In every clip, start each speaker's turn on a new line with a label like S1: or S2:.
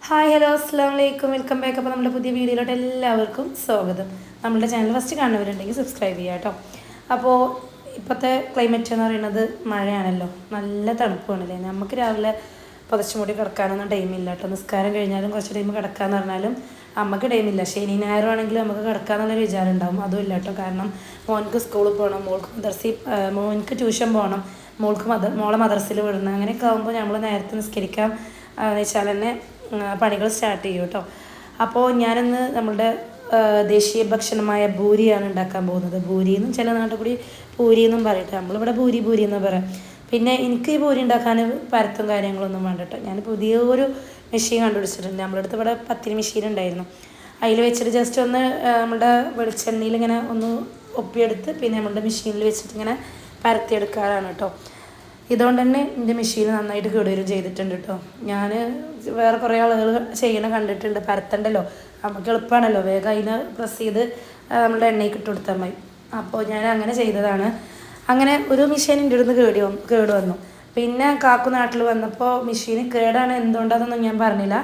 S1: Hi hello അസ്സാം വലൈക്കും welcome back. അപ്പോൾ നമ്മുടെ പുതിയ വീഡിയോയിലോട്ട് എല്ലാവർക്കും സ്വാഗതം. നമ്മുടെ ചാനൽ ഫസ്റ്റ് കാണുന്നവരുണ്ടെങ്കിൽ സബ്സ്ക്രൈബ് ചെയ്യുക കേട്ടോ. അപ്പോൾ ഇപ്പോഴത്തെ ക്ലൈമറ്റ് എന്ന് പറയുന്നത് മഴയാണല്ലോ, നല്ല തണുപ്പാണല്ലേ. നമുക്ക് രാവിലെ പുതച്ചുമൂടി കിടക്കാനൊന്നും ടൈമില്ല കേട്ടോ. നിസ്കാരം കഴിഞ്ഞാലും കുറച്ച് ടൈം കിടക്കാന്ന് പറഞ്ഞാലും നമുക്ക് ടൈമില്ല. ശനി ഞായറും ആണെങ്കിലും നമുക്ക് കിടക്കാന്നുള്ളൊരു വിചാരം ഉണ്ടാവും. അതും ഇല്ല കേട്ടോ. കാരണം മോൻക്ക് സ്കൂളിൽ പോകണം, മോൾക്ക് മോൻക്ക് ട്യൂഷൻ പോകണം, മോളെ മദ്രസയിൽ വിടണം. അങ്ങനെയൊക്കെ ആകുമ്പോൾ നമ്മൾ നേരത്തെ നിസ്കരിക്കാം എന്ന് വെച്ചാൽ തന്നെ പണികൾ സ്റ്റാർട്ട് ചെയ്യും കേട്ടോ. അപ്പോൾ ഞാനിന്ന് നമ്മളുടെ ദേശീയ ഭക്ഷണമായ ഭൂരിയാണ് ഉണ്ടാക്കാൻ പോകുന്നത്. ഭൂരി എന്നും ചില നാട്ടിൽ കൂടി പൂരി എന്നും പറയട്ടെ. നമ്മളിവിടെ ഭൂരി ഭൂരി എന്ന് പറയാം. പിന്നെ എനിക്ക് ഈ ഭൂരി ഉണ്ടാക്കാൻ പരത്തും കാര്യങ്ങളൊന്നും വേണ്ട കേട്ടോ. ഞാൻ പുതിയൊരു മെഷീൻ കണ്ടുപിടിച്ചിട്ടുണ്ട്. നമ്മുടെ അടുത്ത് ഇവിടെ പത്തിരി മെഷീൻ ഉണ്ടായിരുന്നു. അതിൽ വെച്ചിട്ട് ജസ്റ്റ് ഒന്ന് നമ്മുടെ വെളിച്ചെണ്ണയിൽ ഇങ്ങനെ ഒന്ന് ഒപ്പിയെടുത്ത് പിന്നെ നമ്മുടെ മെഷീനിൽ വെച്ചിട്ട് ഇങ്ങനെ പരത്തിയെടുക്കാറാണ് കേട്ടോ. ഇതുകൊണ്ട് തന്നെ എൻ്റെ മെഷീൻ നന്നായിട്ട് കേടുവരും ചെയ്തിട്ടുണ്ട് കേട്ടോ. ഞാൻ വേറെ കുറേ ആളുകൾ ചെയ്യണ കണ്ടിട്ടുണ്ട്. പരത്തണ്ടല്ലോ, നമുക്ക് എളുപ്പമാണല്ലോ, വേഗം അതിന് പ്രസ് ചെയ്ത് നമ്മളുടെ എണ്ണയ്ക്ക് ഇട്ട് കൊടുത്താൽ മതി. അപ്പോൾ ഞാൻ അങ്ങനെ ചെയ്തതാണ്. അങ്ങനെ ഒരു മെഷീൻ എൻ്റെ അടുത്ത് കേട് വന്നു. പിന്നെ കാക്കു നാട്ടിൽ വന്നപ്പോൾ മെഷീൻ കേടാണ്, എന്തുകൊണ്ടാണെന്നൊന്നും ഞാൻ പറഞ്ഞില്ല.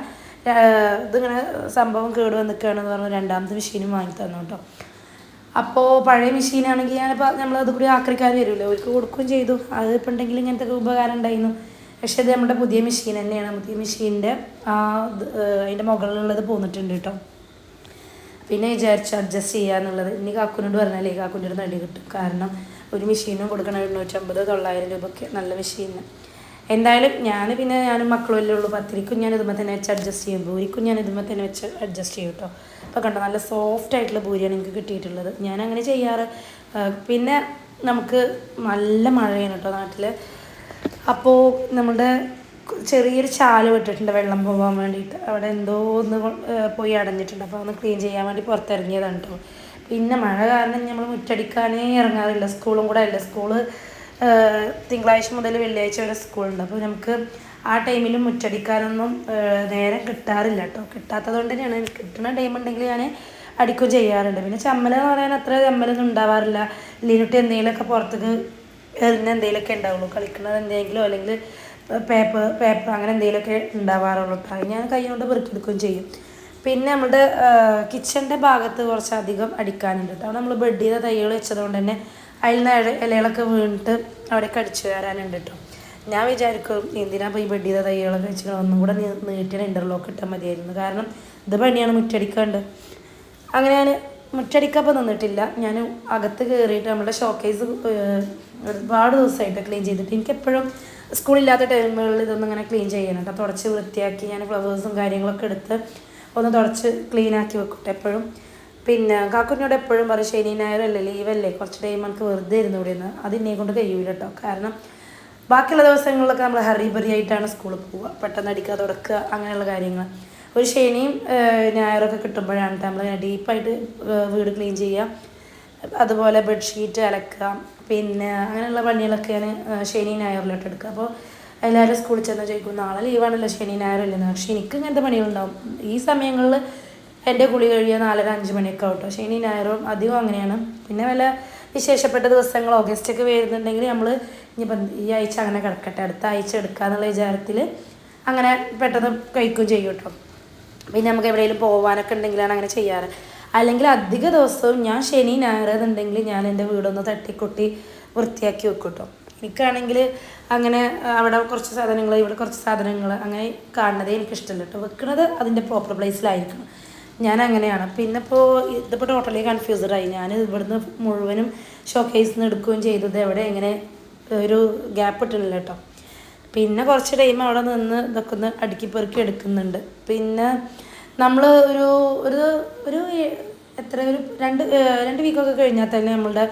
S1: ഇതിങ്ങനെ സംഭവം കേട് വന്നിക്കുകയാണെന്ന് പറഞ്ഞു രണ്ടാമത്തെ മെഷീനും വാങ്ങി തന്നു കേട്ടോ. അപ്പോൾ പഴയ മെഷീനാണെങ്കിൽ ഞാനിപ്പോൾ നമ്മളത് കൂടി ആക്രിക്കാർ വരുമല്ലോ, അവർക്ക് കൊടുക്കുകയും ചെയ്തു. അത് ഇപ്പം ഉണ്ടെങ്കിൽ ഇങ്ങനത്തെ ഉപകാരം ഉണ്ടായിരുന്നു. പക്ഷേ ഇത് നമ്മുടെ പുതിയ മെഷീൻ തന്നെയാണ്. പുതിയ മെഷീൻ്റെ അതിൻ്റെ മുകളിലുള്ളത് പോന്നിട്ടുണ്ട് കേട്ടോ. പിന്നെ വിചാരിച്ചു അഡ്ജസ്റ്റ് ചെയ്യാന്നുള്ളത്. ഇനി കാക്കുനോട് പറഞ്ഞാലേ കാക്കുൻ്റെ ഒരു നടി കിട്ടും. കാരണം ഒരു മെഷീനും കൊടുക്കണം 850-900 രൂപയ്ക്ക്, നല്ല മെഷീന്. എന്തായാലും ഞാനും മക്കളും അല്ലേ ഉള്ളൂ. പത്തിരിക്കും ഞാൻ ഇതുമ്പോൾ തന്നെ വെച്ച് അഡ്ജസ്റ്റ് ചെയ്യും, ഭൂരിക്കും ഞാൻ ഇതുമ്പോൾ തന്നെ വെച്ച് അഡ്ജസ്റ്റ് ചെയ്യും കേട്ടോ. അപ്പോൾ കണ്ടോ, നല്ല സോഫ്റ്റ് ആയിട്ടുള്ള ഭൂരിയാണ് എനിക്ക് കിട്ടിയിട്ടുള്ളത്. ഞാൻ അങ്ങനെ ചെയ്യാറ്. പിന്നെ നമുക്ക് നല്ല മഴയാണ് കേട്ടോ നാട്ടിൽ. അപ്പോൾ നമ്മുടെ ചെറിയൊരു ചാല് വിട്ടിട്ടുണ്ട് വെള്ളം പോകാൻ വേണ്ടിയിട്ട്. അവിടെ എന്തോ ഒന്ന് പോയി അടഞ്ഞിട്ടുണ്ട്. അപ്പോൾ ഒന്ന് ക്ലീൻ ചെയ്യാൻ വേണ്ടി പുറത്തിറങ്ങിയതാണ് കേട്ടോ. പിന്നെ മഴ കാരണം നമ്മൾ മുറ്റടിക്കാനേ ഇറങ്ങാറില്ല. സ്കൂളും കൂടെ അല്ല. സ്കൂള് തിങ്കളാഴ്ച മുതൽ വെള്ളിയാഴ്ച വരെ സ്കൂളുണ്ട്. അപ്പോൾ നമുക്ക് ആ ടൈമിൽ മുറ്റടിക്കാനൊന്നും നേരം കിട്ടാറില്ല കേട്ടോ. കിട്ടാത്തത് കൊണ്ട് തന്നെയാണ്. കിട്ടുന്ന ടൈം ഉണ്ടെങ്കിൽ ഞാൻ അടിക്കും ചെയ്യാറുണ്ട്. പിന്നെ ചമ്മലെന്ന് പറയാൻ അത്ര ചമ്മലൊന്നും ഉണ്ടാവാറില്ല. ലീനുട്ടി എന്തെങ്കിലുമൊക്കെ പുറത്തേക്ക് എറിഞ്ഞ എന്തെങ്കിലുമൊക്കെ ഉണ്ടാവുള്ളൂ. കളിക്കുന്നത് എന്തെങ്കിലും അല്ലെങ്കിൽ പേപ്പർ അങ്ങനെ എന്തെങ്കിലുമൊക്കെ ഉണ്ടാവാറുള്ളൂ കേട്ടോ. ഞാൻ കൈ കൊണ്ട് പെറുക്കിയെടുക്കുകയും ചെയ്യും. പിന്നെ നമ്മുടെ കിച്ചൻ്റെ ഭാഗത്ത് കുറച്ചധികം അടിക്കാനുണ്ട് കേട്ടോ. നമ്മൾ ബെഡ് ചെയ്ത തൈകൾ വെച്ചതുകൊണ്ട് തന്നെ അതിൽ നിന്ന് ഇലകളൊക്കെ വീണിട്ട് അവിടേക്ക് അടിച്ചു വരാനുണ്ട് കേട്ടോ. ഞാൻ വിചാരിക്കും എന്തിനാ ഇപ്പോൾ ഈ ബെഡ് ചെയ്ത തൈകളൊക്കെ വെച്ചിട്ട് ഒന്നും കൂടെ നീട്ടിയ ഇൻ്റർലോക്ക് ഇട്ടാൽ മതിയായിരുന്നു. കാരണം ഇത് പണിയാണ്, മുറ്റടിക്കാണ്ട്. അങ്ങനെ ഞാൻ മുറ്റടിക്കപ്പോൾ നിന്നിട്ടില്ല. ഞാൻ അകത്ത് കയറിയിട്ട് നമ്മുടെ ഷോക്കേസ് ഒരുപാട് ദിവസമായിട്ട് ക്ലീൻ ചെയ്തിട്ട് എനിക്കെപ്പോഴും സ്കൂളില്ലാത്ത ടൈമുകളിൽ ഇതൊന്നും ഇങ്ങനെ ക്ലീൻ ചെയ്യണം കേട്ടോ. തുടച്ച് വൃത്തിയാക്കി ഞാൻ ഫ്ലവേഴ്സും കാര്യങ്ങളൊക്കെ എടുത്ത് ഒന്ന് തുടച്ച് ക്ലീനാക്കി വെക്കട്ടെ എപ്പോഴും. പിന്നെ കാക്കുനോട് എപ്പോഴും പറയും ശനി ഞായറല്ലേ, ലീവല്ലേ, കുറച്ച് ടൈം നമുക്ക് വെറുതെ ഇരുന്ന് ഇവിടെ നിന്ന്. അതിനെ കൊണ്ട് കഴിയൂല കേട്ടോ. കാരണം ബാക്കിയുള്ള ദിവസങ്ങളിലൊക്കെ നമ്മൾ ഹറിബറി ആയിട്ടാണ് സ്കൂളിൽ പോവുക, പെട്ടെന്ന് അടിക്കുക തുടക്കുക അങ്ങനെയുള്ള കാര്യങ്ങൾ. ഒരു ശനിയും ഞായറൊക്കെ കിട്ടുമ്പോഴാണ് നമ്മൾ ഡീപ്പായിട്ട് വീട് ക്ലീൻ ചെയ്യുക. അതുപോലെ ബെഡ്ഷീറ്റ് അലക്കുക, പിന്നെ അങ്ങനെയുള്ള പണികളൊക്കെ ഞാൻ ശനി ഞായറിലോട്ട് എടുക്കുക. അപ്പോൾ എല്ലാവരും സ്കൂളിൽ ചെന്ന് ചോദിക്കും നാളെ ലീവാണല്ലോ, ശനി ഞായറല്ലെന്ന്. പക്ഷേ എനിക്ക് ഇങ്ങനത്തെ പണികളുണ്ടാവും. ഈ സമയങ്ങളിൽ എൻ്റെ കുളി കഴിയുക 4-5 മണിയൊക്കെ ആവട്ടോ. ശനി ഞായറും അധികം അങ്ങനെയാണ്. പിന്നെ വല്ല വിശേഷപ്പെട്ട ദിവസങ്ങൾ ഓഗസ്റ്റൊക്കെ വരുന്നുണ്ടെങ്കിൽ നമ്മൾ ഇനിയിപ്പം ഈ ആഴ്ച അങ്ങനെ കിടക്കട്ടെ, അടുത്ത ആഴ്ച എടുക്കാന്നുള്ള വിചാരത്തിൽ അങ്ങനെ പെട്ടെന്ന് കഴിക്കുകയും ചെയ്യും കേട്ടോ. പിന്നെ നമുക്ക് എവിടെയെങ്കിലും പോകാനൊക്കെ ഉണ്ടെങ്കിലാണ് അങ്ങനെ ചെയ്യാറ്. അല്ലെങ്കിൽ അധിക ദിവസവും ഞാൻ ശനി ഞായർ എന്നുണ്ടെങ്കിൽ ഞാൻ എൻ്റെ വീടൊന്ന് തട്ടിക്കൊട്ടി വൃത്തിയാക്കി വെക്കും കേട്ടോ. എനിക്കാണെങ്കിൽ അങ്ങനെ അവിടെ കുറച്ച് സാധനങ്ങൾ ഇവിടെ കുറച്ച് സാധനങ്ങൾ അങ്ങനെ കാണുന്നതേ എനിക്കിഷ്ടമല്ല കേട്ടോ. വെക്കുന്നത് അതിൻ്റെ പ്രോപ്പർ പ്ലേസിലായിരിക്കണം. ഞാൻ അങ്ങനെയാണ്. പിന്നെ ഇതിപ്പോൾ ടോട്ടലി കൺഫ്യൂസ്ഡായി. ഞാൻ ഇവിടുന്ന് മുഴുവനും ഷോക്കേസിൽ നിന്ന് എടുക്കുകയും ചെയ്തത് എവിടെ എങ്ങനെ ഒരു ഗ്യാപ്പ് ഇട്ടില്ല കേട്ടോ. പിന്നെ കുറച്ച് ടൈം അവിടെ നിന്ന് ഇതൊക്കെ ഒന്ന് അടുക്കി പെറുക്കി എടുക്കുന്നുണ്ട്. പിന്നെ നമ്മൾ ഒരു ഒരു ഒരു എത്ര ഒരു രണ്ട് വീക്കൊക്കെ കഴിഞ്ഞാൽ തന്നെ നമ്മളുടെ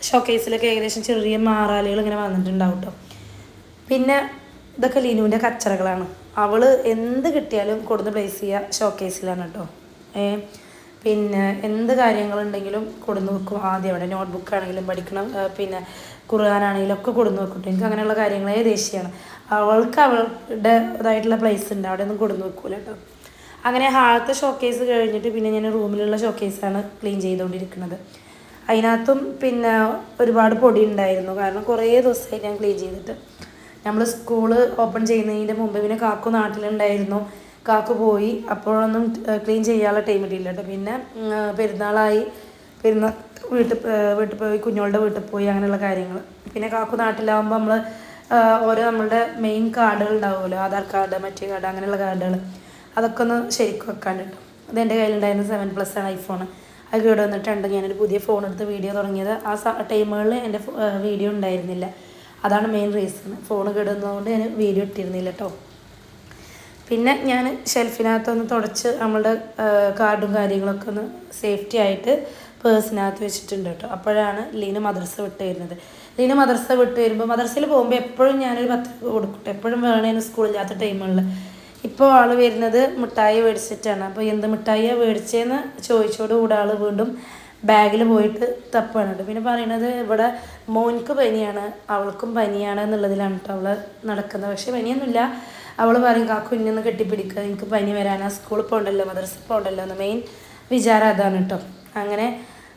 S1: ഷോക്കേസിലൊക്കെ ഏകദേശം ചെറിയ മാറാലുകൾ ഇങ്ങനെ വന്നിട്ടുണ്ടാവും കേട്ടോ. പിന്നെ ഇതൊക്കെ ലീനുവിൻ്റെ കച്ചറകളാണ്. അവൾ എന്ത് കിട്ടിയാലും കൊടുന്ന് പ്ലേസ് ചെയ്യുക ഷോക്കേസിലാണ് കേട്ടോ. പിന്നെ എന്ത് കാര്യങ്ങളുണ്ടെങ്കിലും കൊടുന്ന് വെക്കും ആദ്യം അവിടെ. നോട്ട്ബുക്കാണെങ്കിലും പഠിക്കണം, പിന്നെ ഖുർആനാണെങ്കിലും ഒക്കെ കൊടുന്ന് വെക്കും കേട്ടോ. എനിക്ക് അങ്ങനെയുള്ള കാര്യങ്ങളെ ദേഷ്യമാണ്. അവൾക്ക് അവളുടേതായിട്ടുള്ള പ്ലേസ് ഉണ്ട്, അവിടെ ഒന്നും കൊടുന്ന് വെക്കൂല കേട്ടോ. അങ്ങനെ ഹാളത്തെ ഷോക്കേസ് കഴിഞ്ഞിട്ട് പിന്നെ ഞാൻ റൂമിലുള്ള ഷോക്കേസാണ് ക്ലീൻ ചെയ്തുകൊണ്ടിരിക്കുന്നത്. അതിനകത്തും പിന്നെ ഒരുപാട് പൊടി ഉണ്ടായിരുന്നു. കാരണം കുറേ ദിവസമായി ഞാൻ ക്ലീൻ ചെയ്തിട്ട്. നമ്മൾ സ്കൂള് ഓപ്പൺ ചെയ്യുന്നതിൻ്റെ മുമ്പ് പിന്നെ കാക്കു നാട്ടിലുണ്ടായിരുന്നു. കാക്കു പോയി. അപ്പോഴൊന്നും ക്ലീൻ ചെയ്യാനുള്ള ടൈം കിട്ടിയില്ല കേട്ടോ. പിന്നെ പെരുന്നാളായി, പെരുന്നാൾ വീട്ടിൽ പോയി, കുഞ്ഞോളുടെ വീട്ടിൽ പോയി, അങ്ങനെയുള്ള കാര്യങ്ങൾ. പിന്നെ കാക്കു നാട്ടിലാവുമ്പോൾ നമ്മൾ ഓരോ നമ്മളുടെ മെയിൻ കാർഡുകൾ ഉണ്ടാവുമല്ലോ, ആധാർ കാർഡ്, മറ്റേ കാർഡ്, അങ്ങനെയുള്ള കാർഡുകൾ, അതൊക്കെ ഒന്ന് ശരിക്കും വെക്കാൻ കേട്ടോ. അതെൻ്റെ കയ്യിലുണ്ടായിരുന്ന 7+ ആണ് ഐഫോൺ. അത് കേട് വന്നിട്ടുണ്ട്. ഞാനൊരു പുതിയ ഫോൺ എടുത്ത് വീഡിയോ തുടങ്ങിയത് ആ ടൈമുകളിൽ എൻ്റെ വീഡിയോ ഉണ്ടായിരുന്നില്ല. അതാണ് മെയിൻ റീസൺ. ഫോൺ കേടുന്നതുകൊണ്ട് ഞാൻ വീഡിയോ ഇട്ടിരുന്നില്ല കേട്ടോ. പിന്നെ ഞാൻ ഷെൽഫിനകത്തൊന്ന് തുടച്ച് നമ്മളുടെ കാർഡും കാര്യങ്ങളൊക്കെ ഒന്ന് സേഫ്റ്റി ആയിട്ട് പേഴ്സിനകത്ത് വെച്ചിട്ടുണ്ട് കേട്ടോ. അപ്പോഴാണ് ലീന മദ്രസ വിട്ട് വരുന്നത്. ലീന മദ്രസ വിട്ട് വരുമ്പോൾ, മദ്രസയിൽ പോകുമ്പോൾ എപ്പോഴും ഞാനൊരു 10 കൊടുക്കട്ടെ, എപ്പോഴും വേണേന് സ്കൂളില്ലാത്ത ടൈമുകളിൽ. ഇപ്പോൾ ആൾ വരുന്നത് മിഠായി മേടിച്ചിട്ടാണ്. അപ്പോൾ എന്ത് മിഠായിയാണ് മേടിച്ചതെന്ന് ചോദിച്ചോട് കൂടെ ആൾ വീണ്ടും ബാഗിൽ പോയിട്ട് തപ്പാണ് കേട്ടോ. പിന്നെ പറയണത് ഇവിടെ മോൻക്ക് പനിയാണ്, അവൾക്കും പനിയാണ് എന്നുള്ളതിലാണ് കേട്ടോ അവൾ നടക്കുന്നത്. പക്ഷേ പനിയൊന്നുമില്ല. അവൾ പറയും കാക്കു ഇന്നൊന്ന് കെട്ടിപ്പിടിക്കുക, എനിക്ക് പനി വരാനാ, സ്കൂളിൽ പോകണ്ടല്ലോ, മദ്രസയിൽ പോകണ്ടല്ലോ എന്ന് മെയിൻ വിചാരം അതാണ് കേട്ടോ. അങ്ങനെ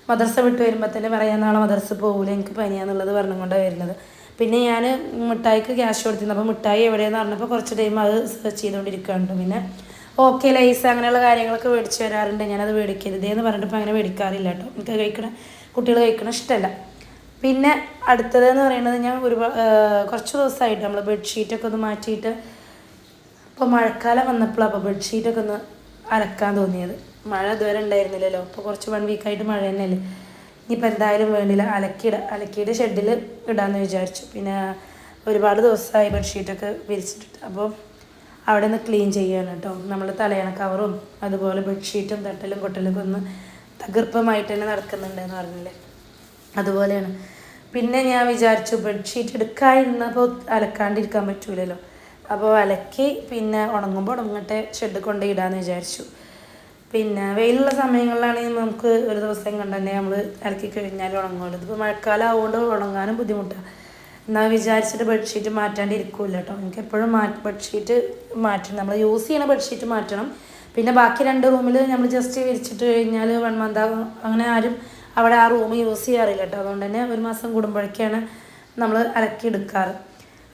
S1: മദ്രസ വിട്ട് വരുമ്പോൾ തന്നെ പറയാൻ നാളെ മദ്രസ പോകില്ല, എനിക്ക് പനിയാന്നുള്ളത് പറഞ്ഞുകൊണ്ടാണ് വരുന്നത്. പിന്നെ ഞാൻ മിഠായിക്ക് ക്യാഷ് കൊടുത്തിരുന്നു. അപ്പോൾ മിഠായി എവിടെയെന്ന് പറഞ്ഞപ്പോൾ കുറച്ച് ടൈം അത് സെർച്ച് ചെയ്തുകൊണ്ടിരിക്കുകയാണ്. പിന്നെ ഓക്കെ ലൈസ് അങ്ങനെയുള്ള കാര്യങ്ങളൊക്കെ മേടിച്ച് വരാറുണ്ട്. ഞാനത് മേടിക്കരുതേന്ന് പറഞ്ഞിട്ട് ഇപ്പോൾ അങ്ങനെ മേടിക്കാറില്ല കേട്ടോ. എനിക്ക് കുട്ടികൾ കഴിക്കണം ഇഷ്ടമല്ല. പിന്നെ അടുത്തതെന്ന് പറയുന്നത്, ഞാൻ കുറച്ച് ദിവസമായിട്ട് നമ്മൾ ബെഡ്ഷീറ്റൊക്കെ ഒന്ന് മാറ്റിയിട്ട്, ഇപ്പോൾ മഴക്കാലം വന്നപ്പോഴാണ് അപ്പോൾ ബെഡ്ഷീറ്റൊക്കെ ഒന്ന് അലക്കാൻ തോന്നിയത്. മഴ ഇതുവരെ ഉണ്ടായിരുന്നില്ലല്ലോ. ഇപ്പോൾ കുറച്ച് 1 വീക്കായിട്ട് മഴ തന്നെയല്ലേ. ഇനിയിപ്പോൾ എന്തായാലും വേണ്ടില്ല, അലക്കിയിട്ട് ഷെഡിൽ ഇടാമെന്ന് വിചാരിച്ചു. പിന്നെ ഒരുപാട് ദിവസമായി ബെഡ്ഷീറ്റൊക്കെ വിരിച്ചിട്ടിട്ട്. അപ്പോൾ അവിടെ നിന്ന് ക്ലീൻ ചെയ്യണം കേട്ടോ. നമ്മൾ തലയണ കവറും അതുപോലെ ബെഡ്ഷീറ്റും തട്ടലും കൊട്ടലൊക്കെ ഒന്ന് തകർപ്പമായിട്ട് തന്നെ നടക്കുന്നുണ്ടെന്ന് പറഞ്ഞില്ലേ, അതുപോലെയാണ്. പിന്നെ ഞാൻ വിചാരിച്ചു ബെഡ്ഷീറ്റ് എടുക്കാതിരുന്നപ്പോൾ അലക്കാണ്ടിരിക്കാൻ പറ്റൂലല്ലോ. അപ്പോൾ അലക്കി പിന്നെ ഉണങ്ങുമ്പോൾ ഉണങ്ങട്ടെ, ഷെഡ് കൊണ്ട് ഇടാമെന്ന് വിചാരിച്ചു. പിന്നെ വെയിലുള്ള സമയങ്ങളിലാണെങ്കിൽ നമുക്ക് ഒരു ദിവസം കൊണ്ട് തന്നെ നമ്മൾ അലക്കി കഴിഞ്ഞാൽ ഉണങ്ങുമല്ലോ. ഇതിപ്പോൾ മഴക്കാലം ആവുകൊണ്ട് ഉണങ്ങാനും ബുദ്ധിമുട്ടാണ്. എന്നാൽ വിചാരിച്ചിട്ട് ബെഡ്ഷീറ്റ് മാറ്റാണ്ടിരിക്കില്ല കേട്ടോ. എനിക്ക് എപ്പോഴും ബെഡ്ഷീറ്റ് മാറ്റണം, നമ്മൾ യൂസ് ചെയ്യണ ബെഡ്ഷീറ്റ് മാറ്റണം. പിന്നെ ബാക്കി 2 റൂമിൽ നമ്മൾ ജസ്റ്റ് വിരിച്ചിട്ട് കഴിഞ്ഞാൽ 1 മന്ത് അങ്ങനെ ആരും അവിടെ ആ റൂം യൂസ് ചെയ്യാറില്ല കേട്ടോ. അതുകൊണ്ട് തന്നെ 1 മാസം കൂടുമ്പോഴൊക്കെയാണ് നമ്മൾ അലക്കി എടുക്കാറ്.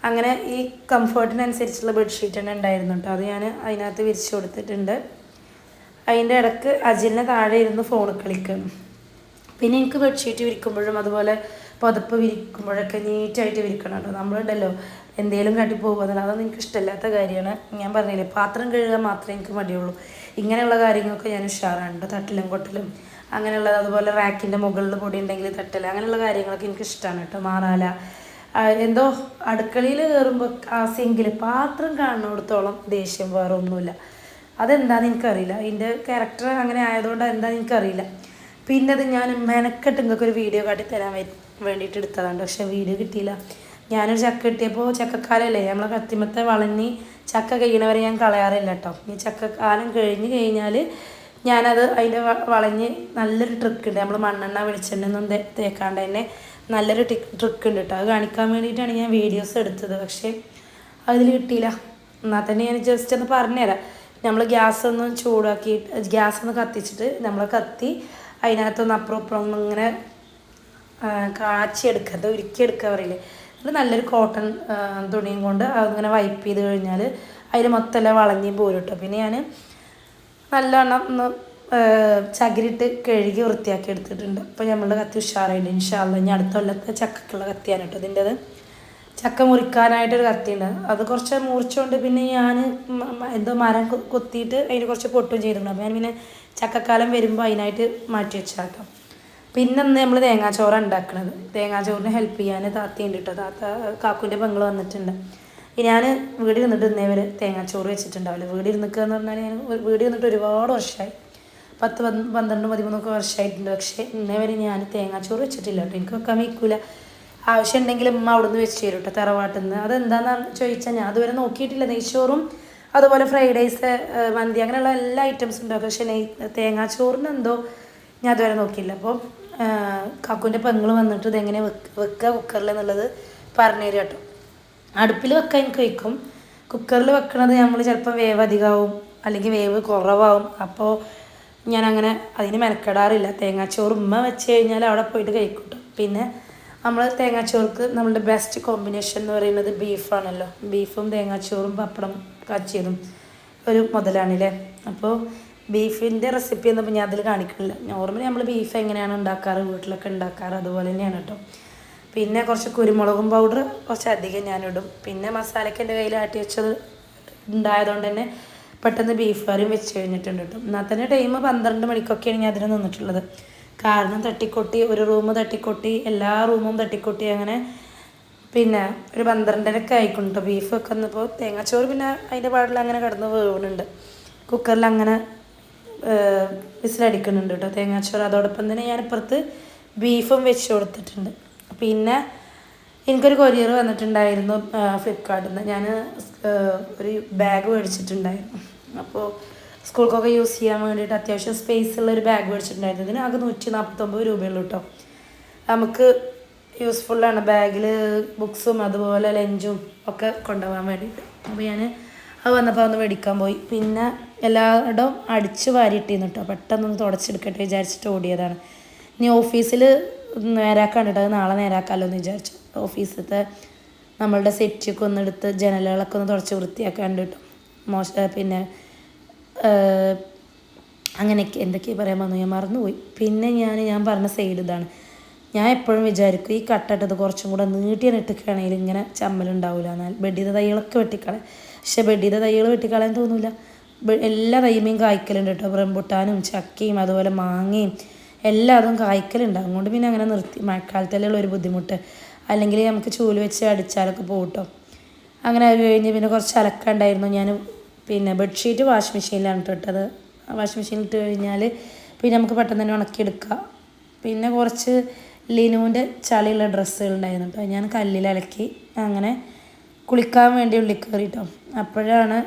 S1: അങ്ങനെ ഈ കംഫർട്ടിനനുസരിച്ചുള്ള ബെഡ്ഷീറ്റ് തന്നെ ഉണ്ടായിരുന്നു കേട്ടോ. അത് ഞാൻ അതിനകത്ത് വിരിച്ച് കൊടുത്തിട്ടുണ്ട്. അതിൻ്റെ ഇടയ്ക്ക് അജിലിനെ താഴെ ഇരുന്ന് ഫോൺ കളിക്കും. പിന്നെ എനിക്ക് ബെഡ്ഷീറ്റ് വിരിക്കുമ്പോഴും അതുപോലെ പുതപ്പ് വിരിക്കുമ്പോഴൊക്കെ നീറ്റായിട്ട് വിരിക്കണം കേട്ടോ. നമ്മളുണ്ടല്ലോ എന്തെങ്കിലും കാട്ടി പോകുന്നില്ല, അതൊന്നും എനിക്ക് ഇഷ്ടമില്ലാത്ത കാര്യമാണ്. ഞാൻ പറഞ്ഞില്ലേ, പാത്രം കഴുകാൻ മാത്രമേ എനിക്ക് മടിയുള്ളൂ. ഇങ്ങനെയുള്ള കാര്യങ്ങളൊക്കെ ഞാൻ ഉഷാറാണ്. തട്ടിലും കൊട്ടലും അങ്ങനെയുള്ളത്, അതുപോലെ റാക്കിൻ്റെ മുകളിൽ പൊടി ഉണ്ടെങ്കിൽ തട്ടൽ, അങ്ങനെയുള്ള കാര്യങ്ങളൊക്കെ എനിക്ക് ഇഷ്ടമാണ് കേട്ടോ. മാറാല എന്തോ അടുക്കളയിൽ കയറുമ്പോൾ ആ സിങ്കിൽ പാത്രം കാണുന്നിടത്തോളം ദേഷ്യം വേറെ ഒന്നുമില്ല. അതെന്താണെന്ന് എനിക്കറിയില്ല. അതിൻ്റെ ക്യാരക്ടർ അങ്ങനെ ആയതുകൊണ്ട് എന്താണെന്ന് എനിക്കറിയില്ല. പിന്നെ അത് ഞാൻ മെനക്കെട്ട് നിങ്ങൾക്ക് ഒരു വീഡിയോ കാട്ടി തരാൻ വേണ്ടിയിട്ട് എടുത്തതാണ്. പക്ഷേ വീഡിയോ കിട്ടിയില്ല. ഞാനൊരു ചക്ക കിട്ടിയപ്പോൾ, ചക്കക്കാലല്ലേ, നമ്മളെ കത്തിമത്തെ വളഞ്ഞ് ചക്ക കഴിയണവരെ ഞാൻ കളയാറില്ല കേട്ടോ. ഈ ചക്കക്കാലം കഴിഞ്ഞ് കഴിഞ്ഞാൽ ഞാനത് അതിൻ്റെ വളഞ്ഞ് നല്ലൊരു ട്രിക്ക് ഉണ്ട്. നമ്മൾ മണ്ണെണ്ണ വെളിച്ചെണ്ണൊന്നും തേക്കാണ്ട് തന്നെ നല്ലൊരു ട്രിക്ക് ഉണ്ട് കേട്ടോ. അത് കാണിക്കാൻ വേണ്ടിയിട്ടാണ് ഞാൻ വീഡിയോസ് എടുത്തത്. പക്ഷേ അതിൽ കിട്ടിയില്ല. എന്നാൽ തന്നെ ഞാൻ ജസ്റ്റ് ഒന്ന് പറഞ്ഞുതരാം. നമ്മൾ ഗ്യാസ് ഒന്ന് ചൂടാക്കിയിട്ട്, ഗ്യാസ് ഒന്ന് കത്തിച്ചിട്ട് നമ്മൾ കത്തി അതിനകത്തൊന്ന് അപ്പുറം ഇപ്പുറം ഇങ്ങനെ കാച്ചിയെടുക്കുക, ഉരുക്കിയെടുക്കുക പറയില്ലേ. അത് നല്ലൊരു കോട്ടൺ തുണിയും കൊണ്ട് അതിങ്ങനെ വൈപ്പ് ചെയ്ത് കഴിഞ്ഞാൽ അതിൽ മൊത്തം വളഞ്ഞ് പോരും കേട്ടോ. പിന്നെ ഞാൻ നല്ലവണ്ണം ഒന്ന് ചകിരിട്ട് കഴുകി വൃത്തിയാക്കി എടുത്തിട്ടുണ്ട്. അപ്പോൾ നമ്മളുടെ കത്തി ഉഷാറായിട്ട് ഇൻഷാ അല്ലാഹ് ഇനി അടുത്ത കൊല്ലത്തെ ചക്കക്കുള്ള കത്തിയാണ് കേട്ടോ. ഇതിൻ്റെത് ചക്ക മുറിക്കാനായിട്ടൊരു കത്തിയുണ്ട്. അത് കുറച്ച് മുറിച്ചുകൊണ്ട് പിന്നെ ഞാൻ എന്തോ മരം കൊത്തിയിട്ട് അതിന് കുറച്ച് പൊട്ടും ചെയ്തിട്ടുണ്ട്. അപ്പോൾ ഞാൻ പിന്നെ ചക്കക്കാലം വരുമ്പോൾ അതിനായിട്ട് മാറ്റി വെച്ചാൽ കേട്ടോ. പിന്നെ നമ്മൾ തേങ്ങാച്ചോറാണ് ഉണ്ടാക്കുന്നത്. തേങ്ങാച്ചോറിന് ഹെൽപ്പ് ചെയ്യാൻ താത്തയുണ്ട് കേട്ടോ. താത്ത കാക്കുവിൻ്റെ പെങ്ങൾ വന്നിട്ടുണ്ട്. ഞാൻ വീട് ഇരുന്നിട്ട് ഇന്നേവരെ തേങ്ങാച്ചോറ് വെച്ചിട്ടുണ്ടാവില്ല. വീട് ഇരുന്നിക്കുക എന്ന് പറഞ്ഞാൽ ഞാൻ വീട് ഇരുന്നിട്ട് ഒരുപാട് വർഷമായി, 10, 12, 13 വർഷമായിട്ടുണ്ട്. പക്ഷേ ഇന്നേവരെ ഞാൻ തേങ്ങാച്ചോറ് വെച്ചിട്ടില്ല കേട്ടോ. എനിക്ക് വെക്കാൻ വയ്ക്കില്ല. ആവശ്യം ഉണ്ടെങ്കിൽ ഉമ്മ അവിടെ നിന്ന് വെച്ച് തരും കേട്ടോ, തറവാട്ടിൽ നിന്ന്. അതെന്താണെന്ന് ചോദിച്ചാൽ ഞാൻ അതുവരെ നോക്കിയിട്ടില്ല. നെയ്ച്ചോറും അതുപോലെ ഫ്രൈഡ് റൈസ്, മന്തി, അങ്ങനെയുള്ള എല്ലാ ഐറ്റംസും ഉണ്ടാക്കും. പക്ഷേ തേങ്ങാച്ചോറിന് എന്തോ ഞാൻ അതുവരെ നോക്കിയില്ല. അപ്പോൾ കാക്കുവിൻ്റെ പെങ്ങൾ വന്നിട്ട് ഇതെങ്ങനെ വെക്കുക കുക്കറിൽ എന്നുള്ളത് പറഞ്ഞു തരും കേട്ടോ. അടുപ്പിൽ വെക്കാൻ എനിക്ക് വയ്ക്കും. കുക്കറിൽ വെക്കണത് നമ്മൾ ചിലപ്പോൾ വേവ് അധികമാവും അല്ലെങ്കിൽ വേവ് കുറവാവും. അപ്പോൾ ഞാനങ്ങനെ അതിന് മെനക്കെടാറില്ല. തേങ്ങാച്ചോറ് ഉമ്മ വെച്ച് കഴിഞ്ഞാൽ അവിടെ പോയിട്ട് കഴിക്കും കേട്ടോ. പിന്നെ നമ്മൾ തേങ്ങാച്ചോർക്ക് നമ്മളുടെ ബെസ്റ്റ് കോമ്പിനേഷൻ എന്ന് പറയുന്നത് ബീഫാണല്ലോ. ബീഫും തേങ്ങാച്ചോറും പപ്പടം കാച്ചിയതും ഒരു മുതലാണല്ലേ. അപ്പോൾ ബീഫിൻ്റെ റെസിപ്പി ഒന്നും ഞാൻ അതിൽ കാണിക്കുന്നില്ല. നോർമലി നമ്മൾ ബീഫ് എങ്ങനെയാണ് ഉണ്ടാക്കാറ്, വീട്ടിലൊക്കെ ഉണ്ടാക്കാറ് അതുപോലെ തന്നെയാണ് കേട്ടോ. പിന്നെ കുറച്ച് കുരുമുളകും പൗഡർ കുറച്ചധികം ഞാനിടും. പിന്നെ മസാലയ്ക്ക് എൻ്റെ കയ്യിൽ ആട്ടി വെച്ചത് ഉണ്ടായതുകൊണ്ട് തന്നെ പെട്ടെന്ന് ബീഫ് കറിയും വെച്ച് കഴിഞ്ഞിട്ടുണ്ട് കേട്ടോ. എന്നാൽ തന്നെ ടൈം 12 മണിക്കൊക്കെയാണ് ഞാൻ അതിന് നിന്നിട്ടുള്ളത്. കാരണം തട്ടിക്കൊട്ടി ഒരു റൂം തട്ടിക്കൊട്ടി എല്ലാ റൂമും തട്ടിക്കൊട്ടി അങ്ങനെ പിന്നെ ഒരു 12:30 ആയിക്കും കേട്ടോ ബീഫ് വെക്കുന്നപ്പോൾ. തേങ്ങാച്ചോറ് പിന്നെ അതിൻ്റെ പാടിൽ അങ്ങനെ കിടന്ന് വേവുന്നുണ്ട്. കുക്കറിൽ അങ്ങനെ വിസിലടിക്കുന്നുണ്ട് കേട്ടോ തേങ്ങാച്ചോറ്. അതോടൊപ്പം തന്നെ ഞാനിപ്പുറത്ത് ബീഫും വെച്ച് കൊടുത്തിട്ടുണ്ട്. പിന്നെ എനിക്കൊരു കൊറിയർ വന്നിട്ടുണ്ടായിരുന്നു ഫ്ലിപ്കാർട്ടിൽ നിന്ന്. ഞാൻ ഒരു ബാഗ് മേടിച്ചിട്ടുണ്ടായിരുന്നു. അപ്പോൾ സ്കൂൾക്കൊക്കെ യൂസ് ചെയ്യാൻ വേണ്ടിയിട്ട് അത്യാവശ്യം സ്പേസ് ഉള്ളൊരു ബാഗ് മേടിച്ചിട്ടുണ്ടായിരുന്നു. ഇതിന് ആകെ 149 രൂപയുള്ളൂ കേട്ടോ. നമുക്ക് യൂസ്ഫുള്ളാണ് ബാഗിൽ ബുക്സും അതുപോലെ ലഞ്ചും ഒക്കെ കൊണ്ടുപോകാൻ വേണ്ടിയിട്ട്. അപ്പോൾ ഞാൻ അത് വന്നപ്പോൾ ഒന്ന് മേടിക്കാൻ പോയി. പിന്നെ എല്ലായിടവും അടിച്ച് വാരിയിട്ടിരുന്നു കേട്ടോ. പെട്ടെന്നൊന്ന് തുടച്ചെടുക്കട്ടെ വിചാരിച്ചിട്ട് ഓടിയതാണ്. ഇനി ഓഫീസിൽ നേരാക്കാണ്ട് കേട്ടോ, അത് നാളെ നേരാക്കാമല്ലോ എന്ന് വിചാരിച്ചു. ഓഫീസിലത്തെ നമ്മളുടെ സെറ്റൊക്കെ ഒന്ന് എടുത്ത് ജനലുകളൊക്കെ ഒന്ന് തുടച്ച് വൃത്തിയാക്കാണ്ട് കേട്ടോ. പിന്നെ അങ്ങനെയൊക്കെ എന്തൊക്കെയാണ് പറയാൻ വന്നു, ഞാൻ മറന്നുപോയി. പിന്നെ ഞാൻ പറഞ്ഞ സൈഡ് ഇതാണ്. ഞാൻ എപ്പോഴും വിചാരിക്കും ഈ കട്ടിട്ടത് കുറച്ചും കൂടെ നീട്ടിയാണിട്ടിക്കുകയാണെങ്കിൽ ഇങ്ങനെ ചമ്മലുണ്ടാവില്ല. എന്നാൽ ബെഡിയുടെ തൈകളൊക്കെ വെട്ടിക്കളയാം. പക്ഷെ ബെഡിയുടെ തൈകൾ വെട്ടിക്കളയാൻ തോന്നില്ല. എല്ലാ തൈമയും കായ്ക്കലുണ്ട് കേട്ടോ. റംബുട്ടാനും ചക്കയും അതുപോലെ മാങ്ങയും എല്ലാതും കായ്ക്കലുണ്ട്. അതുകൊണ്ട് പിന്നെ അങ്ങനെ നിർത്തി. മഴക്കാലത്തല്ലുള്ള ഒരു ബുദ്ധിമുട്ട്, അല്ലെങ്കിൽ നമുക്ക് ചൂല് വെച്ച് അടിച്ചാലൊക്കെ പോകട്ടോ. അങ്ങനെ അത് കഴിഞ്ഞ് പിന്നെ കുറച്ച് അലക്കുണ്ടായിരുന്നു. ഞാൻ പിന്നെ ബെഡ്ഷീറ്റ് വാഷിംഗ് മെഷീനിലാണ് ഇട്ടത്. വാഷിംഗ് മെഷീനിൽ ഇട്ട് കഴിഞ്ഞാൽ പിന്നെ നമുക്ക് പെട്ടെന്ന് തന്നെ ഉണക്കിയെടുക്കാം. പിന്നെ കുറച്ച് ലിനുവിൻ്റെ ചളിയുള്ള ഡ്രസ്സുകളുണ്ടായിരുന്നു കേട്ടോ. ഞാൻ കല്ലിൽ അലക്കി അങ്ങനെ കുളിക്കാൻ വേണ്ടി ഉള്ളിൽ കയറി കേട്ടോ. അപ്പോഴാണ്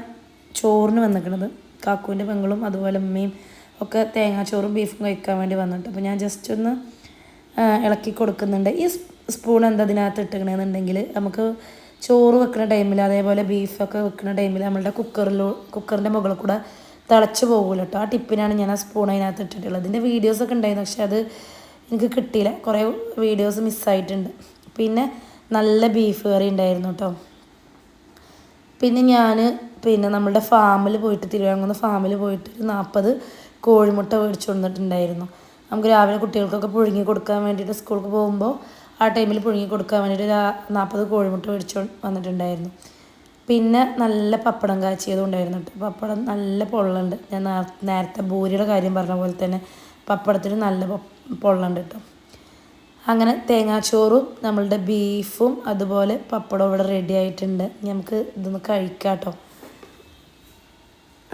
S1: ചോറിന് വന്നിരിക്കുന്നത്. കാക്കുവിൻ്റെ പെങ്ങളും അതുപോലെ ഉമ്മയും ഒക്കെ തേങ്ങാച്ചോറും ബീഫും കഴിക്കാൻ വേണ്ടി വന്നിട്ട്. അപ്പോൾ ഞാൻ ജസ്റ്റ് ഒന്ന് ഇളക്കി കൊടുക്കുന്നുണ്ട്. ഈ സ്പൂൺ എന്താ ഇതിനകത്ത് ഇട്ടിക്കണമെന്നുണ്ടെങ്കിൽ നമുക്ക് ചോറ് വെക്കുന്ന ടൈമിൽ അതേപോലെ ബീഫൊക്കെ വെക്കുന്ന ടൈമിൽ നമ്മളുടെ കുക്കറിൻ്റെ മുകളിൽ കൂടെ തിളച്ച് പോകുമല്ലോ കേട്ടോ. ആ ടിപ്പിനാണ് ഞാൻ ആ സ്പൂൺ അതിനകത്ത് ഇട്ടിട്ടുള്ളത്. ഇതിൻ്റെ വീഡിയോസൊക്കെ ഉണ്ടായിരുന്നു, പക്ഷെ അത് എനിക്ക് കിട്ടിയില്ല. കുറേ വീഡിയോസ് മിസ്സായിട്ടുണ്ട്. പിന്നെ നല്ല ബീഫ് കറി ഉണ്ടായിരുന്നു കേട്ടോ. പിന്നെ ഞാൻ നമ്മളുടെ ഫാമിൽ പോയിട്ട് തിരുവാങ്കുന്ന് ഫാമിൽ പോയിട്ട് 40 കോഴിമുട്ട മേടിച്ചു കൊണ്ടിട്ടുണ്ടായിരുന്നു. നമുക്ക് രാവിലെ കുട്ടികൾക്കൊക്കെ പുഴുങ്ങി കൊടുക്കാൻ വേണ്ടിയിട്ട് സ്കൂൾക്ക് പോകുമ്പോൾ ആ ടൈമിൽ പുഴുങ്ങി കൊടുക്കാൻ വേണ്ടിയിട്ട് 40 കോഴിമുട്ട മേടിച്ചു വന്നിട്ടുണ്ടായിരുന്നു. പിന്നെ നല്ല പപ്പടം കാച്ചിയതും ഉണ്ടായിരുന്നു കേട്ടോ. പപ്പടം നല്ല പൊള്ളുണ്ട്. ഞാൻ നേരത്തെ ഭൂരിയുടെ കാര്യം പറഞ്ഞ പോലെ തന്നെ പപ്പടത്തിന് നല്ല പൊള്ളുണ്ട് കേട്ടോ. അങ്ങനെ തേങ്ങാച്ചോറും നമ്മളുടെ ബീഫും അതുപോലെ പപ്പടം ഇവിടെ റെഡി ആയിട്ടുണ്ട്. നമുക്ക് ഇതൊന്ന് കഴിക്കാം കേട്ടോ.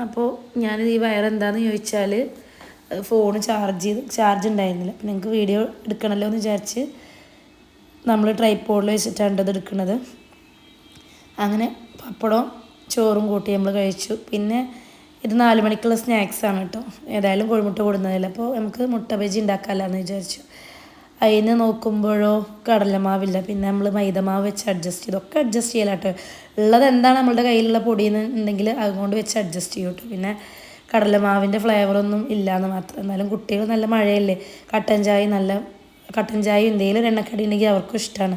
S1: അപ്പോൾ ഞാനിത് ഈ വയറെന്താണെന്ന് ചോദിച്ചാൽ ഫോൺ ചാർജ് ഉണ്ടായിരുന്നില്ല. അപ്പം നിങ്ങൾക്ക് വീഡിയോ എടുക്കണമല്ലോ എന്ന് വിചാരിച്ച് നമ്മൾ ട്രൈപോഡിൽ വെച്ചിട്ടാണ് ഇത് എടുക്കുന്നത്. അങ്ങനെ പപ്പടവും ചോറും കൂട്ടി നമ്മൾ കഴിച്ചു. പിന്നെ ഇത് 4 മണിക്കുള്ള സ്നാക്സാണ് കേട്ടോ. ഏതായാലും കോഴിമുട്ട കൊടുന്നതല്ല, അപ്പോൾ നമുക്ക് മുട്ട ബജി ഉണ്ടാക്കാമല്ലോ എന്ന് വിചാരിച്ചു. അതിന് നോക്കുമ്പോഴോ കടലമാവില്ല. പിന്നെ നമ്മൾ മൈദമാവ് വെച്ച് ഇതൊക്കെ അഡ്ജസ്റ്റ് ചെയ്യല കേട്ടോ. ഉള്ളത് എന്താണ് നമ്മളുടെ കയ്യിലുള്ള പൊടിയെന്നുണ്ടെങ്കിൽ അതുകൊണ്ട് വെച്ച് അഡ്ജസ്റ്റ് ചെയ്യും കേട്ടോ. പിന്നെ കടലമാവിൻ്റെ ഫ്ലേവറൊന്നും ഇല്ലയെന്ന് മാത്രം. എന്നാലും കുട്ടികൾ നല്ല മഴയല്ലേ, കട്ടൻ ചായ എന്തെങ്കിലും ഒരു എണ്ണക്കടി ഉണ്ടെങ്കിൽ അവർക്കും ഇഷ്ടമാണ്.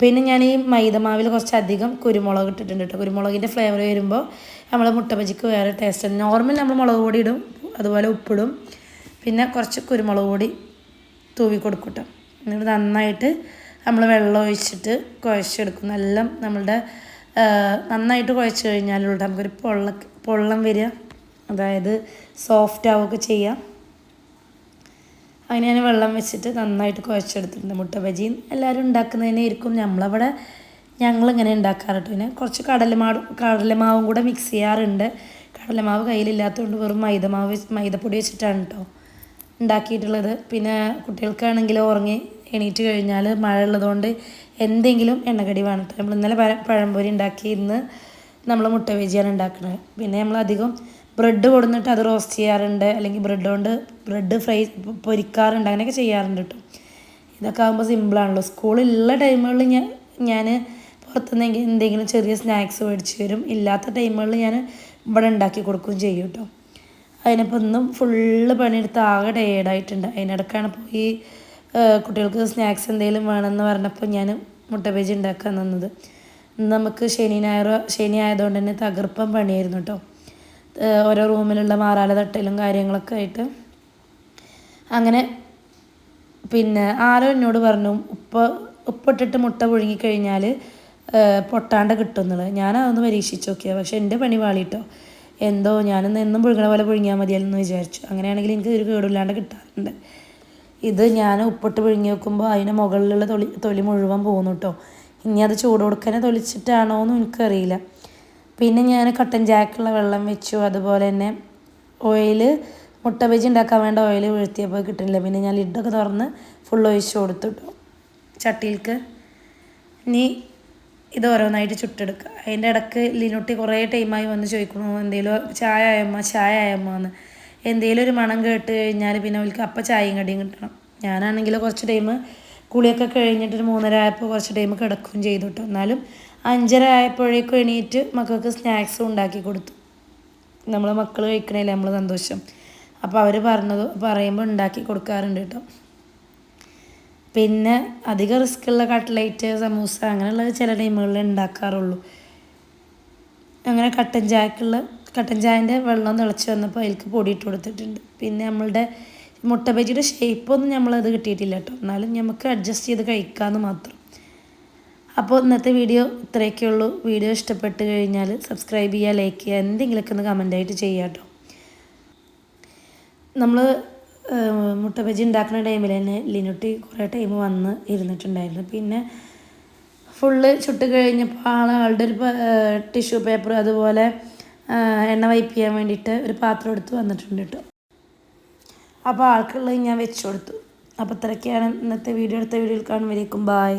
S1: പിന്നെ ഞാൻ ഈ മൈദമാവിൽ കുറച്ചധികം കുരുമുളക് ഇട്ടിട്ടുണ്ട് കേട്ടോ. കുരുമുളകിൻ്റെ ഫ്ലേവർ വരുമ്പോൾ നമ്മൾ മുട്ട ബജിക്ക് വേറെ ടേസ്റ്റ്. നോർമൽ നമ്മൾ മുളക് പൊടി ഇടും, അതുപോലെ ഉപ്പിടും, പിന്നെ കുറച്ച് കുരുമുളക് പൊടി തൂവി കൊടുക്കും കേട്ടോ. എന്നിട്ട് നന്നായിട്ട് നമ്മൾ വെള്ളം ഒഴിച്ചിട്ട് കുഴച്ചെടുക്കും. എല്ലാം നമ്മളുടെ നന്നായിട്ട് കുഴച്ച് കഴിഞ്ഞാലുള്ള നമുക്കൊരു പൊള്ളം വരിക, അതായത് സോഫ്റ്റ് ആവുകയൊക്കെ ചെയ്യാം. അങ്ങനെ ഞാൻ വെള്ളം വെച്ചിട്ട് നന്നായിട്ട് കുഴച്ചെടുത്തിട്ടുണ്ട്. മുട്ട ബജിയും എല്ലാവരും ഉണ്ടാക്കുന്നതിനെ ഇരിക്കും. ഞങ്ങളിങ്ങനെ ഉണ്ടാക്കാറ് കേട്ടോ. പിന്നെ കുറച്ച് കടലമാവും കൂടെ മിക്സ് ചെയ്യാറുണ്ട്. കടലമാവ് കയ്യിലില്ലാത്തതുകൊണ്ട് വെറും മൈദപ്പൊടി വെച്ചിട്ടാണ് കേട്ടോ ഉണ്ടാക്കിയിട്ടുള്ളത്. പിന്നെ കുട്ടികൾക്കാണെങ്കിൽ ഉറങ്ങി എണീറ്റ് കഴിഞ്ഞാൽ മഴ ഉള്ളതുകൊണ്ട് എന്തെങ്കിലും എണ്ണക്കടി വേണം. നമ്മൾ ഇന്നലെ പഴംപൊരി ഉണ്ടാക്കി, ഇന്ന് നമ്മൾ മുട്ട ബജിയാണ് ഉണ്ടാക്കുന്നത്. പിന്നെ നമ്മളധികം ബ്രെഡ് കൊടുന്നിട്ട് അത് റോസ്റ്റ് ചെയ്യാറുണ്ട്, അല്ലെങ്കിൽ ബ്രെഡ് ഫ്രൈ പൊരിക്കാറുണ്ട്, അങ്ങനെയൊക്കെ ചെയ്യാറുണ്ട് കേട്ടോ. ഇതൊക്കെ ആകുമ്പോൾ സിമ്പിളാണല്ലോ. സ്കൂളിലുള്ള ടൈമുകളിൽ ഞാൻ പുറത്തുനിന്ന് എന്തെങ്കിലും ചെറിയ സ്നാക്സ് മേടിച്ച് വരും. ഇല്ലാത്ത ടൈമുകളിൽ ഞാൻ ഇവിടെ ഉണ്ടാക്കി കൊടുക്കുകയും ചെയ്യും കേട്ടോ. അതിനിപ്പോൾ ഇന്നും ഫുള്ള് പണിയെടുത്ത് ആകെ ടയേർഡായിട്ടുണ്ട്. അതിനിടയ്ക്കാണ് പോയി കുട്ടികൾക്ക് സ്നാക്സ് എന്തെങ്കിലും വേണമെന്ന് പറഞ്ഞപ്പോൾ ഞാൻ മുട്ട ബജി ഉണ്ടാക്കാൻ നിന്നത്. നമുക്ക് ശനി ആയതുകൊണ്ട് തന്നെ തകർപ്പം പണിയായിരുന്നു കേട്ടോ. ഓരോ റൂമിലുള്ള മാറാല തട്ടലും കാര്യങ്ങളൊക്കെ ആയിട്ട് അങ്ങനെ. പിന്നെ ആരോ എന്നോട് പറഞ്ഞു ഉപ്പിട്ടിട്ട് മുട്ട പുഴുങ്ങിക്കഴിഞ്ഞാൽ പൊട്ടാണ്ട് കിട്ടുമെന്നുള്ളത്. ഞാനതൊന്ന് പരീക്ഷിച്ച് നോക്കിയത്, പക്ഷേ എൻ്റെ പണി പാളിട്ടോ. എന്തോ ഞാനിന്ന് എന്നും പുഴുങ്ങണ പോലെ പുഴുങ്ങിയാൽ മതിയല്ലെന്ന് വിചാരിച്ചു. അങ്ങനെയാണെങ്കിൽ എനിക്ക് ഒരു കേടില്ലാണ്ട് കിട്ടാറുണ്ട്. ഇത് ഞാൻ ഉപ്പിട്ട് പുഴുങ്ങി വെക്കുമ്പോൾ അതിന് മുകളിലുള്ള തൊലി മുഴുവൻ പോകുന്നു കേട്ടോ. ഇനി അത് ചൂട് കൊടുക്കാനെ തൊലിച്ചിട്ടാണോ എന്ന് എനിക്കറിയില്ല. പിന്നെ ഞാൻ കട്ടൻ ചായക്കുള്ള വെള്ളം വെച്ചു. അതുപോലെ തന്നെ ഓയിൽ, മുട്ട ബജി ഉണ്ടാക്കാൻ വേണ്ട ഓയിൽ വീഴ്ത്തിയപ്പോൾ കിട്ടുന്നില്ല. പിന്നെ ഞാൻ ലിഡൊക്കെ തുറന്ന് ഫുൾ ഒഴിച്ച് കൊടുത്തു കേട്ടോ ചട്ടിയിലേക്ക്. ഇനി ഇത് ഓരോന്നായിട്ട് ചുട്ടെടുക്കുക. അതിൻ്റെ ഇടയ്ക്ക് ലിനുട്ടി കുറേ ടൈമായി വന്ന് ചോദിക്കണു എന്തെങ്കിലും ചായ ആയമ്മ എന്ന്. എന്തെങ്കിലും ഒരു മണം കേട്ട് കഴിഞ്ഞാൽ പിന്നെ അവർക്ക് അപ്പം ചായയും കടിയും കിട്ടണം. ഞാനാണെങ്കിൽ കുറച്ച് ടൈം കുളിയൊക്കെ കഴിഞ്ഞിട്ട് 3:30 ആയപ്പോൾ കുറച്ച് ടൈം കിടക്കുകയും ചെയ്തു കേട്ടോ. എന്നാലും 5:30 ആയപ്പോഴേക്കും എണീറ്റ് മക്കൾക്ക് സ്നാക്സും ഉണ്ടാക്കി കൊടുത്തു. നമ്മൾ മക്കൾ കഴിക്കണേലേ നമ്മൾ സന്തോഷം. അപ്പോൾ അവർ പറയുമ്പോൾ ഉണ്ടാക്കി കൊടുക്കാറുണ്ട് കേട്ടോ. പിന്നെ അധികം റിസ്ക്കുള്ള കട്ട്ലേറ്റ്, സമൂസ അങ്ങനെയുള്ളത് ചില ടൈമുകളിൽ ഉണ്ടാക്കാറുള്ളൂ. അങ്ങനെ കട്ടൻ ചായൻ്റെ വെള്ളം തിളച്ച് വന്നപ്പോൾ അതിലേക്ക് പൊടി ഇട്ട് കൊടുത്തിട്ടുണ്ട്. പിന്നെ നമ്മളുടെ മുട്ട ബജിയുടെ ഷേപ്പൊന്നും നമ്മളത് കിട്ടിയിട്ടില്ല കേട്ടോ. എന്നാലും നമുക്ക് അഡ്ജസ്റ്റ് ചെയ്ത് കഴിക്കാമെന്ന് മാത്രം. അപ്പോൾ ഇന്നത്തെ വീഡിയോ ഇത്രയൊക്കെ ഉള്ളൂ. വീഡിയോ ഇഷ്ടപ്പെട്ട് കഴിഞ്ഞാൽ സബ്സ്ക്രൈബ് ചെയ്യുക, ലൈക്ക് ചെയ്യുക, എന്തെങ്കിലുമൊക്കെ ഒന്ന് കമൻ്റായിട്ട് ചെയ്യുക കേട്ടോ. നമ്മൾ മുട്ട ബജി ഉണ്ടാക്കുന്ന ടൈമിൽ തന്നെ ലിനുട്ടി കുറേ ടൈം വന്ന് ഇരുന്നിട്ടുണ്ടായിരുന്നു. പിന്നെ ഫുള്ള് ചുട്ട് കഴിഞ്ഞപ്പോൾ ആളുടെ ഒരു ടിഷ്യൂ പേപ്പർ അതുപോലെ എണ്ണ വൈപ്പ് ചെയ്യാൻ വേണ്ടിയിട്ട് ഒരു പാത്രം എടുത്ത് വന്നിട്ടുണ്ട് കേട്ടോ. അപ്പോൾ ആൾക്കുള്ളത് ഞാൻ വെച്ച് കൊടുത്തു. അപ്പോൾ ഇത്രയൊക്കെയാണ് ഇന്നത്തെ വീഡിയോ. അടുത്ത വീഡിയോയിൽ കാണുമ്പോഴേക്കും ബായ്.